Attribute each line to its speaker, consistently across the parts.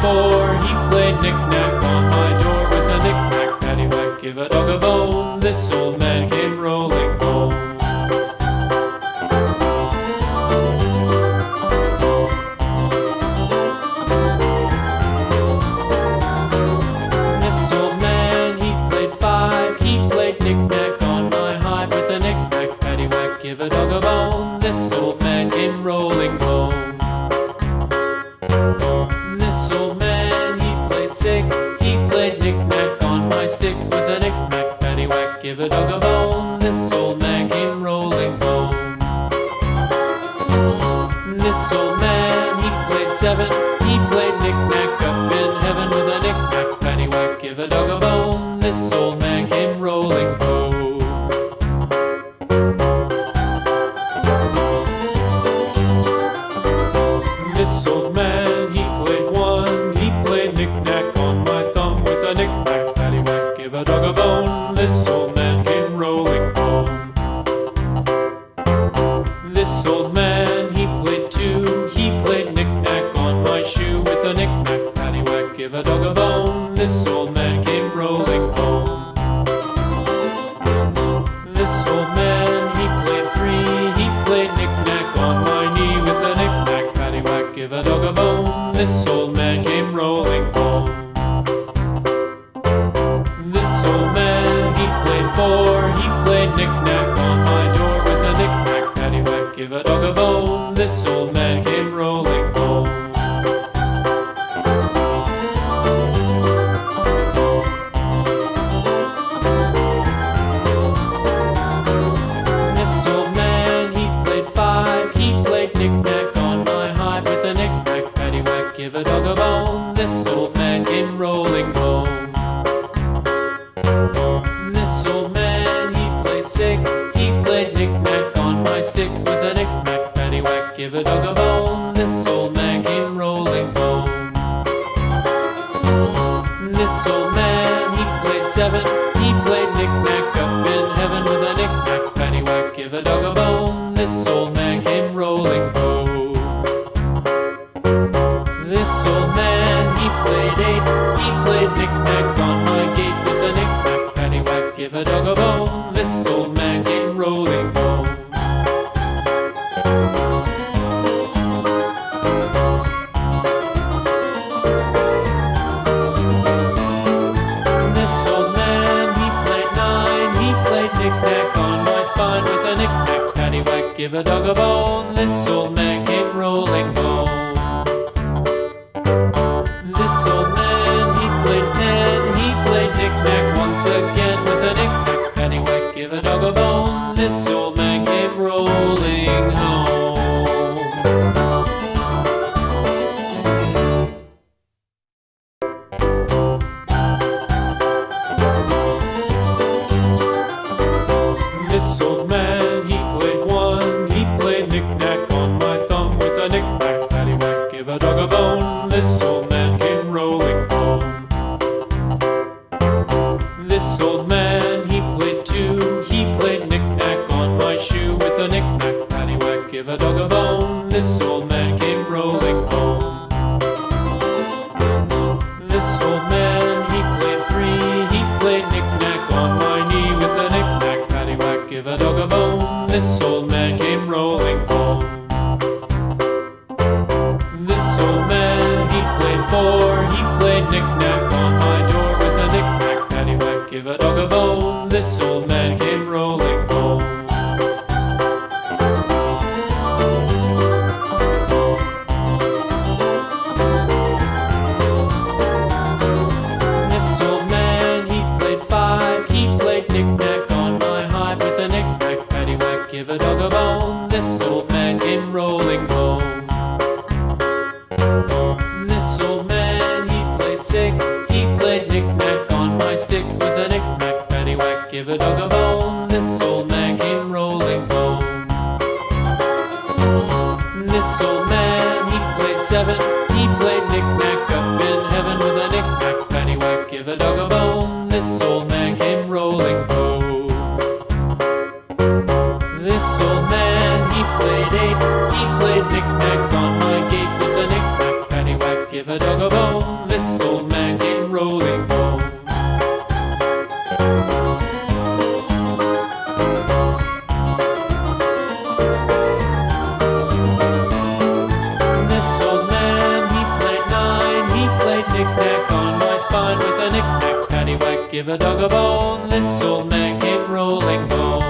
Speaker 1: 4. He played knick-knack on my door with a knick-knack, paddywhack, give a dog a bone. This old man came rolling home. This old man, he played 5. He played knick-knack on my hive with a knick-knack, paddywhack, give a dog a bone. This old man came rolling home. This old man, he played 6. He played knick-knack on my sticks with a knick-knack, paddywhack, give a dog a bone. This old man came rolling home. This old man, he played 7. He played knick-knack up in heaven with a knick-knack, paddywhack, give a dog a bone. This old man came rolling home. This old man, he played 1. He played knick-knack on my thumb with a knick-knack, paddywhack, give a dog a bone. This old man came rolling home. This old man, he played 2. He played knick-knack on my shoe with a knick-knack, paddywhack, give a dog a bone. This old man came rolling home. This old man, he played 3. He played knick-knack on my knee with a knick-knack, paddywhack, give a dog a bone. This old man came rolling home. This old man, he played 4. He played knick-knack on my door with a knick-knack, paddywhack, give a dog a bone. This old man came rolling home. This old man, he played 5. He played knick-knack on my hive with a knick-knack, paddywhack, give a dog a bone. This old man came rolling home. This old man, he played 6. He played knick-knack on my sticks with a knick-knack, paddywhack, give a dog a bone. This old man came rolling home. This old man, he played 7. He played knick-knack up in heaven with a knick-knack, paddywhack, give a dog a bone. This old man came rolling home. This old man, he played 8. He played knick-knack on my gate with a knick-knack, paddywhack, give a dog a bone. This old man came rolling home. This old man, he played 9. He played knick-knack on my spine with a knick-knack, paddywhack, give a dog a bone. This old man came rolling home. This old man, he played 10. He played knick-knack once again with a knick-knack, paddywhack, give a dog a bone. This old man came rolling home. This old man, he played 1. He played knick-knack on my thumb with a knick-knack, paddywhack, give a dog a bone. This old man came rolling home. This old man, he played 2. He played knick-knack on my shoe with a knick-knack, paddywhack, give a dog a bone. This old man came rolling home. This old man, he played 3. He played knick-knack on my knee with a knick-knack, paddywhack, give a dog a bone. This old man came rolling home. This old man, he played 4. He played knick-knack on my door with a knick-knack, paddywhack, give a dog a bone. This old man came rolling home. This old man, he played 5. He played knick-knack on my hive with a knick-knack, paddywhack, give a dog a bone. This old man came rolling home. This old man, he played 6. He played knick-knack on my sticks with a knick-knack, paddywhack, give a dog a bone. This old man came rolling home. This old man, he played 7. He played knick-knack up in heaven with a knick-knack, paddywhack, give a dog a bone. This old man came rolling home. This old man, he played 8. He played knick-knack on my gate with a knick-knack, paddywhack, give a dog a bone. knick-knack on my spine with a knick-knack, paddywhack, give a dog a bone. This old man came rolling home.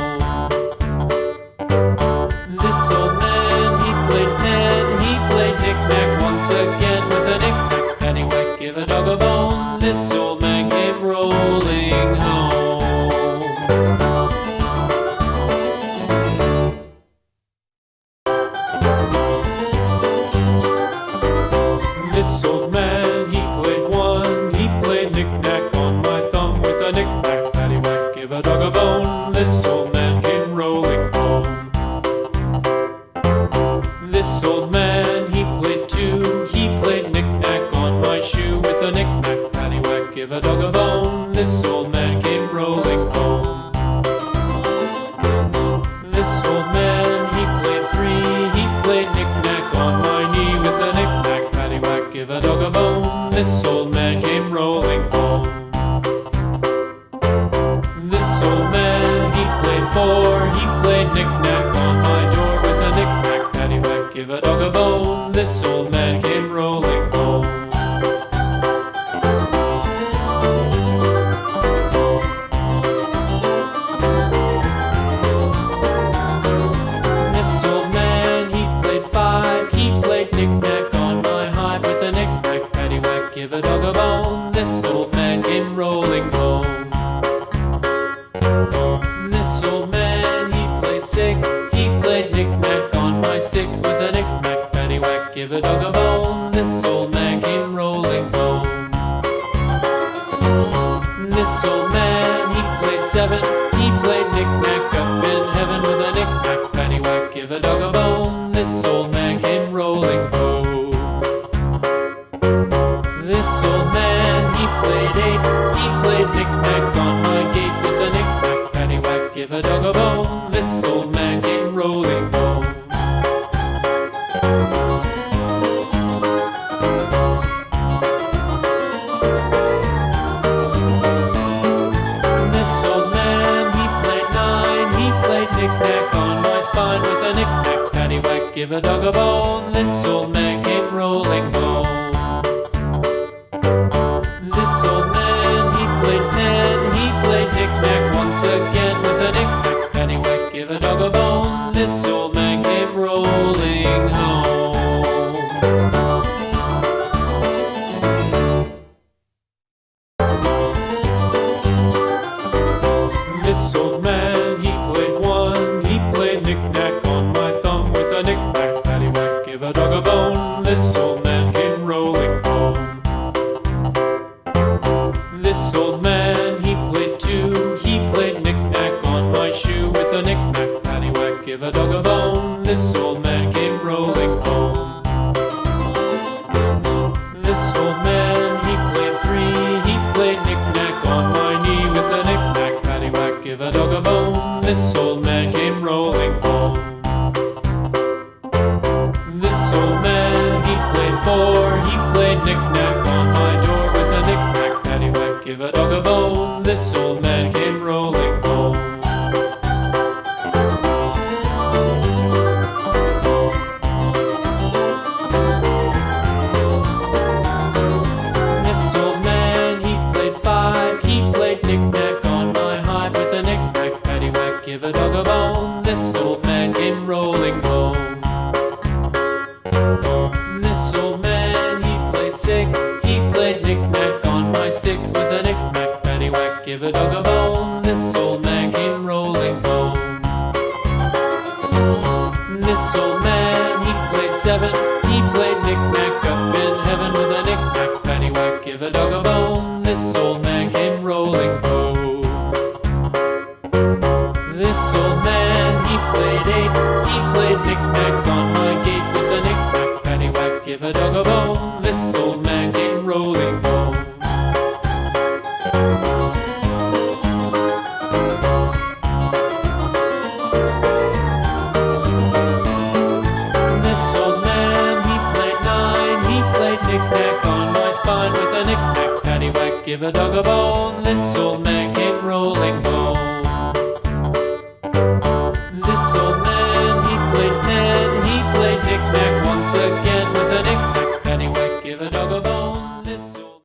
Speaker 1: This old man, he played 10, he played knick-knack once again with a knick-knack, paddywhack, give a dog a bone. This old man came rolling home. This old man, he played 1, he played knick-knack on my thumb with a knick-knack, paddywhack, give a dog a bone. This old man came rolling home. This old man, he played 2, he played knick-knack on my shoe with a knick-knack, paddywhack, give a dog a bone. This old man came rolling home. This old man, he played 3, he played knick-knack on my knee with a knick-knack, paddywhack, give a dog a bone. This old man came rolling home. This old man, he played 4, he played knick-knack on my door with a knick-knack, paddywhack, give a dog a bone. This old man came rolling home. This old man, he played 5, he played knick-knack on my hive with a knick-knack, paddywhack, give a dog a bone. This old man came rolling home. This old man, he played 6, he played knick-knack on my sticks with a knick-knack, paddywhack, give a dog a bone. This old man came rolling home. This old man, he played 7, he played knick-knack up in heaven with a knick-knack, paddywhack, give a dog a bone. This old man came rolling home. This old man, he played 8, he played knick-knack on my gate with a knick-knack, paddywhack, give a dog a bone. This old man came rolling home. This old man, he played 9, he played knick-knack on my spine with a knick-knack, paddywhack, give a dog a bone. This old man came rolling home. This old man, he played 10, he played knick-knack once again with a knick-knack, paddywhack, give a dog a bone. This old man came rolling home. This old man, he played 1, he played knick-knack on my thumb with a knick-knack, paddywhack, give a dog a bone. This old man came rolling home. This old man, he played 2, he played knick-knack on my shoe with a knick-knack, paddywhack, give a dog a bone. This old man came rolling home. This old man, he played 3, he played knick-knack on my knee with a knick-knack, paddywhack, give a dog a bone. This old man came rolling home. This old man, he played 4, he played knick-knack on my door with a knick-knack, paddywhack, give a dog a bone. This old man came rolling home. This old man, he played 5, he played knick-knack on my hive with a knick-knack, paddywhack, give a dog a bone. This old man came rolling home. This old man, he played 6, he played knick-knack on my sticks with a knick-knack, paddywhack, give a dog a bone. This old man came rolling home. This old man, he played 7, he played knick-knack up in heaven with a knick-knack, paddywhack, give a dog a bone. This old man came rolling home. This old man, he played 8, he played knick-knack on my gate with a knick-knack, paddywhack, give a dog a bone. This old man came rolling home. This old man, he played 9, he played knick-knack on my spine with a knick-knack, paddywhack, give a dog a bone. This old man came rolling home. This old man, he played 10, he played knick-knack once again with a knick-knack, paddywhack, give a dog a bone. This old